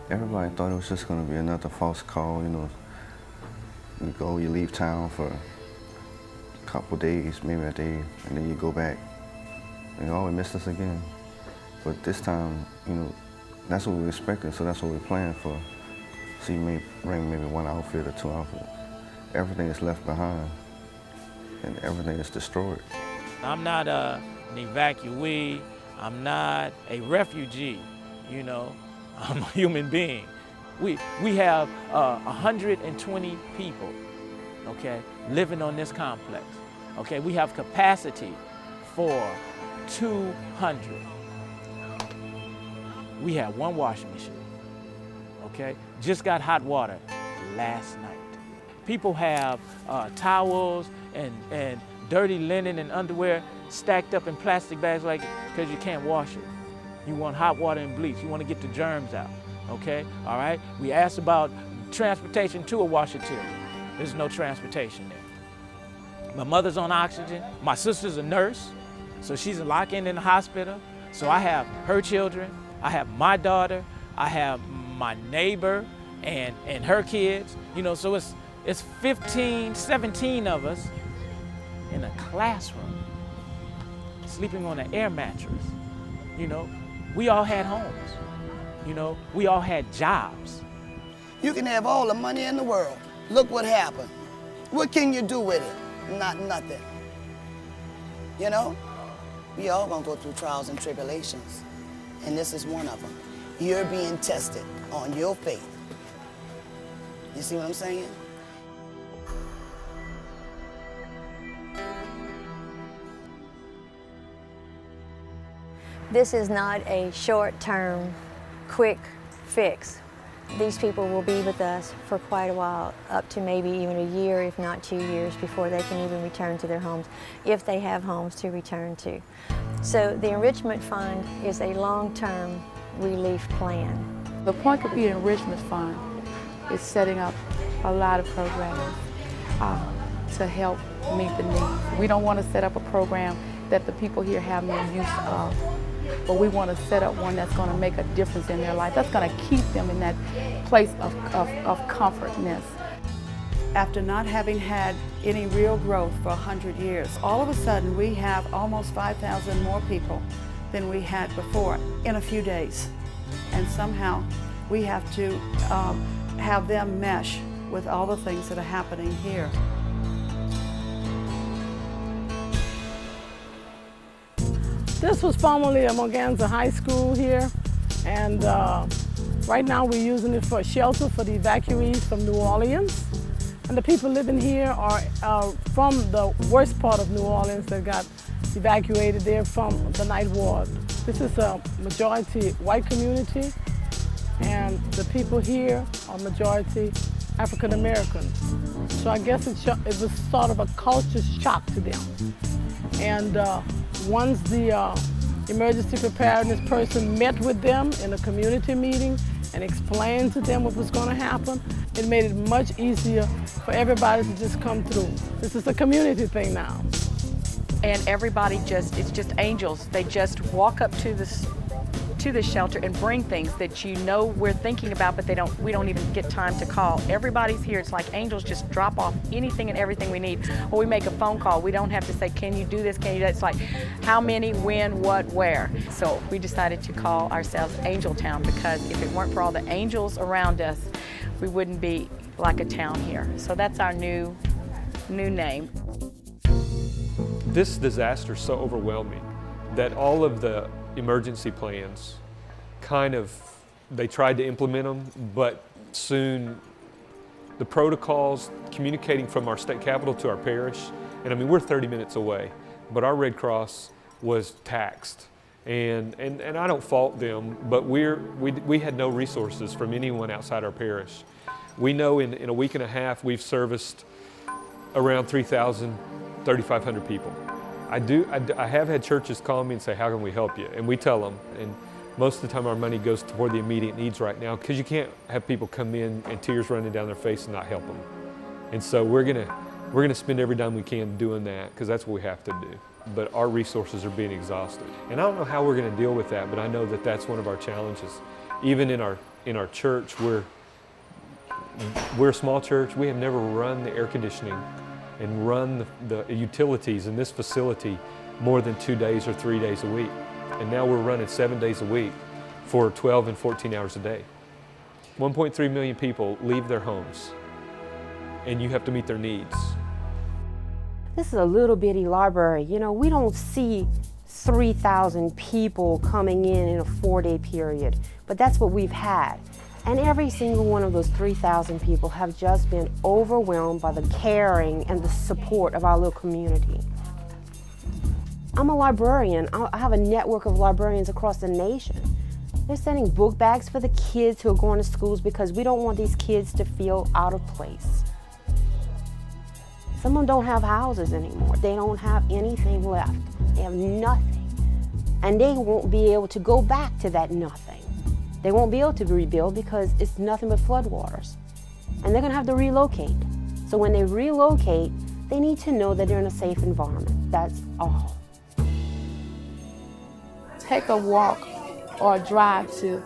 Everybody thought it was just going to be another false call, you know. You leave town for a couple days, maybe a day, and then you go back. And oh, we missed us again. But this time, you know, that's what we were expecting, so that's what we planned for. So you may bring maybe one outfit or two outfits. Everything is left behind, and everything is destroyed. I'm not an evacuee. I'm not a refugee, you know. I'm a human being. We have 120 people, okay, living on this complex. Okay, we have capacity for 200. We have one washing machine, okay? Just got hot water last night. People have towels and dirty linen and underwear stacked up in plastic bags like because you can't wash it. You want hot water and bleach. You want to get the germs out, okay? All right? We asked about transportation to a washateria. There's no transportation there. My mother's on oxygen. My sister's a nurse, so she's locked in the hospital. So I have her children. I have my daughter. I have my neighbor and her kids. You know, so it's 15, 17 of us in a classroom, sleeping on an air mattress. You know, we all had homes. You know, we all had jobs. You can have all the money in the world. Look what happened. What can you do with it? Not nothing. You know, we all gonna go through trials and tribulations, and this is one of them. You're being tested on your faith. You see what I'm saying? This is not a short-term, quick fix. These people will be with us for quite a while, up to maybe even a year, if not 2 years, before they can even return to their homes, if they have homes to return to. So the Enrichment Fund is a long-term relief plan. The Point Computer Enrichment Fund is setting up a lot of programs to help meet the needs. We don't want to set up a program that the people here have no use of, but we want to set up one that's going to make a difference in their life, that's going to keep them in that place of comfortness. After not having had any real growth for 100 years, all of a sudden we have almost 5,000 more people than we had before in a few days. And somehow we have to have them mesh with all the things that are happening here. This was formerly a Morganza High School here, and right now we're using it for a shelter for the evacuees from New Orleans. And the people living here are from the worst part of New Orleans that got evacuated. They're from the Ninth Ward. This is a majority white community, and the people here are majority African American. So I guess it was sort of a culture shock to them. And once the emergency preparedness person met with them in a community meeting and explained to them what was going to happen, it made it much easier for everybody to just come through. This is a community thing now. And everybody it's just angels. They just walk up to this shelter and bring things that you know we're thinking about, but we don't even get time to call. Everybody's here. It's like angels just drop off anything and everything we need. Or we make a phone call. We don't have to say, can you do this, can you do that? It's like, how many, when, what, where. So we decided to call ourselves Angeltown, because if it weren't for all the angels around us, we wouldn't be like a town here. So that's our new name. This disaster is so overwhelming that all of the emergency plans they tried to implement them, but soon the protocols communicating from our state capital to our parish, and I mean, we're 30 minutes away, but our Red Cross was taxed. And I don't fault them, but we had no resources from anyone outside our parish. We know in a week and a half, we've serviced around 3,500 people. I have had churches call me and say, how can we help you? And we tell them, and most of the time our money goes toward the immediate needs right now, because you can't have people come in and tears running down their face and not help them. And so we're gonna spend every dime we can doing that, because that's what we have to do. but our resources are being exhausted. And I don't know how we're going to deal with that, but I know that that's one of our challenges. Even in our church, we're a small church. We have never run the air conditioning and run the utilities in this facility more than 2 days or 3 days a week. And now we're running 7 days a week for 12 and 14 hours a day. 1.3 million people leave their homes, and you have to meet their needs. This is a little bitty library. You know, we don't see 3,000 people coming in a 4-day period, but that's what we've had. And every single one of those 3,000 people have just been overwhelmed by the caring and the support of our little community. I'm a librarian. I have a network of librarians across the nation. They're sending book bags for the kids who are going to schools because we don't want these kids to feel out of place. Some of them don't have houses anymore. They don't have anything left. They have nothing. And they won't be able to go back to that nothing. They won't be able to rebuild because it's nothing but floodwaters. And they're gonna have to relocate. So when they relocate, they need to know that they're in a safe environment. That's all. Take a walk or a drive to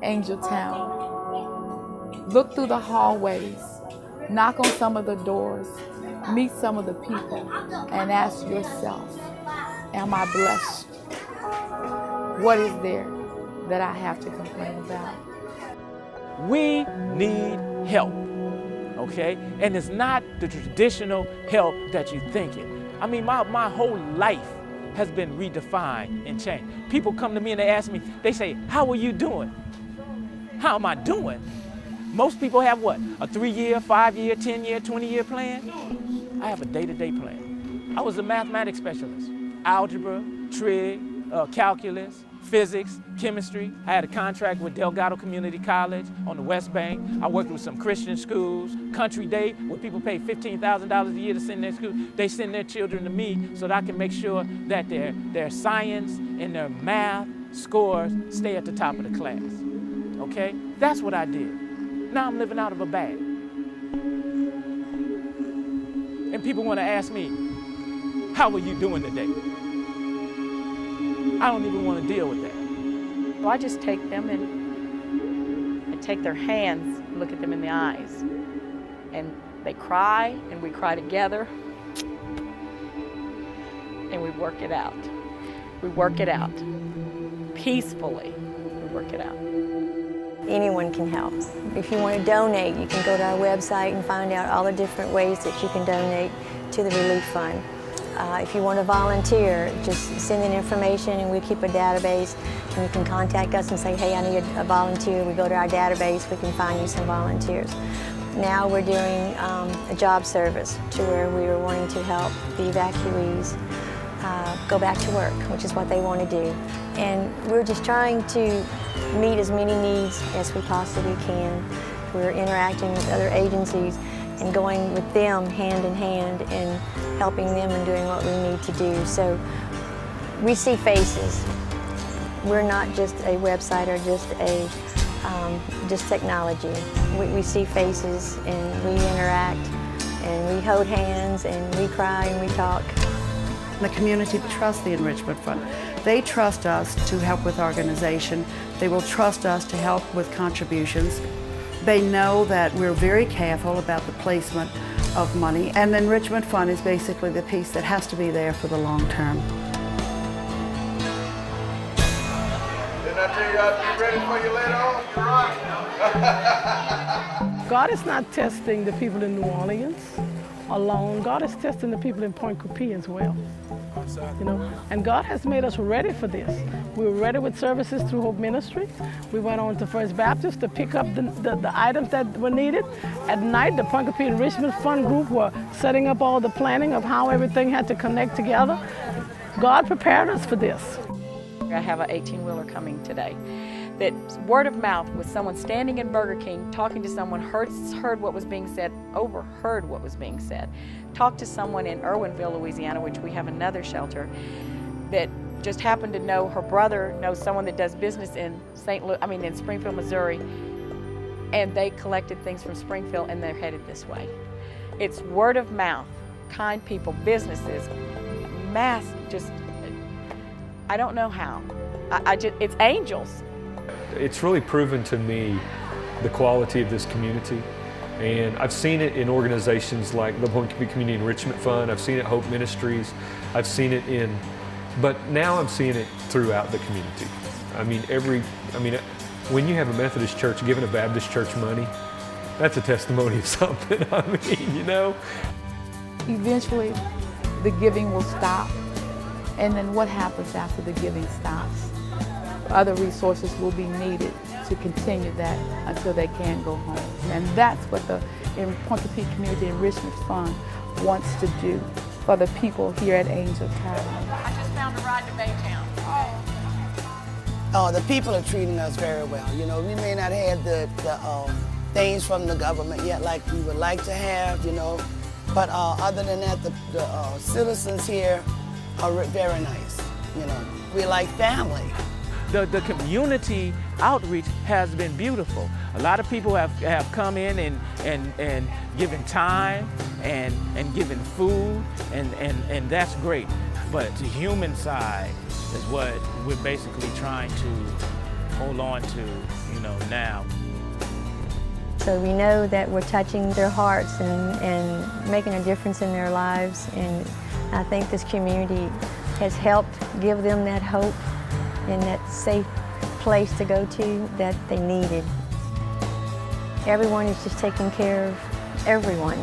Angeltown. Look through the hallways, knock on some of the doors, meet some of the people, and ask yourself, am I blessed? What is there that I have to complain about? We need help, okay? And it's not the traditional help that you're thinking. I mean, my whole life has been redefined and changed. People come to me and they ask me, they say, how are you doing? How am I doing? Most people have what? A 3-year, 5-year, 10-year, 20-year plan? I have a day-to-day plan. I was a mathematics specialist. Algebra, trig, calculus, physics, chemistry. I had a contract with Delgado Community College on the West Bank. I worked with some Christian schools. Country Day, where people pay $15,000 a year to send their school. They send their children to me so that I can make sure that their science and their math scores stay at the top of the class. Okay? That's what I did. Now I'm living out of a bag. And people want to ask me, how are you doing today? I don't even want to deal with that. Well, I just take them and I take their hands, look at them in the eyes, and they cry, and we cry together, and we work it out. We work it out. Peacefully, we work it out. Anyone can help. If you want to donate, you can go to our website and find out all the different ways that you can donate to the relief fund. If you want to volunteer, just send in information and we keep a database, and you can contact us and say, hey, I need a volunteer. We go to our database, we can find you some volunteers. Now we're doing a job service to where we are wanting to help the evacuees go back to work, which is what they want to do. And we're just trying to meet as many needs as we possibly can. We're interacting with other agencies and going with them hand in hand and helping them and doing what we need to do. So we see faces. We're not just a website or just technology. We see faces and we interact and we hold hands and we cry and we talk. The community trusts the Enrichment Fund. They trust us to help with organization. They will trust us to help with contributions. They know that we're very careful about the placement of money, and the Enrichment Fund is basically the piece that has to be there for the long term. Didn't I tell you I'd be ready for you later on? You're right. God is not testing the people in New Orleans alone. God is testing the people in Point Coupee as well. You know, and God has made us ready for this. We were ready with services through Hope Ministry. We went on to First Baptist to pick up the items that were needed. At night, the Point Coupee Enrichment Fund group were setting up all the planning of how everything had to connect together. God prepared us for this. I have an 18-wheeler coming today. That word of mouth with someone standing in Burger King, talking to someone, heard what was being said, overheard what was being said. Talked to someone in Irwinville, Louisiana, which we have another shelter, that just happened to know her brother knows someone that does business in Springfield, Missouri, and they collected things from Springfield and they're headed this way. It's word of mouth, kind people, businesses, mass just, I don't know how. It's angels. It's really proven to me the quality of this community. And I've seen it in organizations like the Community Enrichment Fund. I've seen it at Hope Ministries. I've seen it but now I'm seeing it throughout the community. I mean, when you have a Methodist church giving a Baptist church money, that's a testimony of something. I mean, you know. Eventually, the giving will stop. And then what happens after the giving stops? Other resources will be needed to continue that until they can go home. And that's what the Pointe Coupee Community Enrichment Fund wants to do for the people here at Angeltown. I just found a ride to Baytown. Oh, the people are treating us very well. You know, we may not have the things from the government yet like we would like to have, you know, but other than that, the citizens here are very nice. You know, we like family. The community outreach has been beautiful. A lot of people have come in and given time and given food, and that's great. But the human side is what we're basically trying to hold on to, you know, now. So we know that we're touching their hearts and making a difference in their lives, and I think this community has helped give them that hope and that safe place to go to that they needed. Everyone is just taking care of everyone.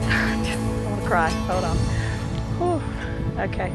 I want to cry. Hold on. Whew. Okay.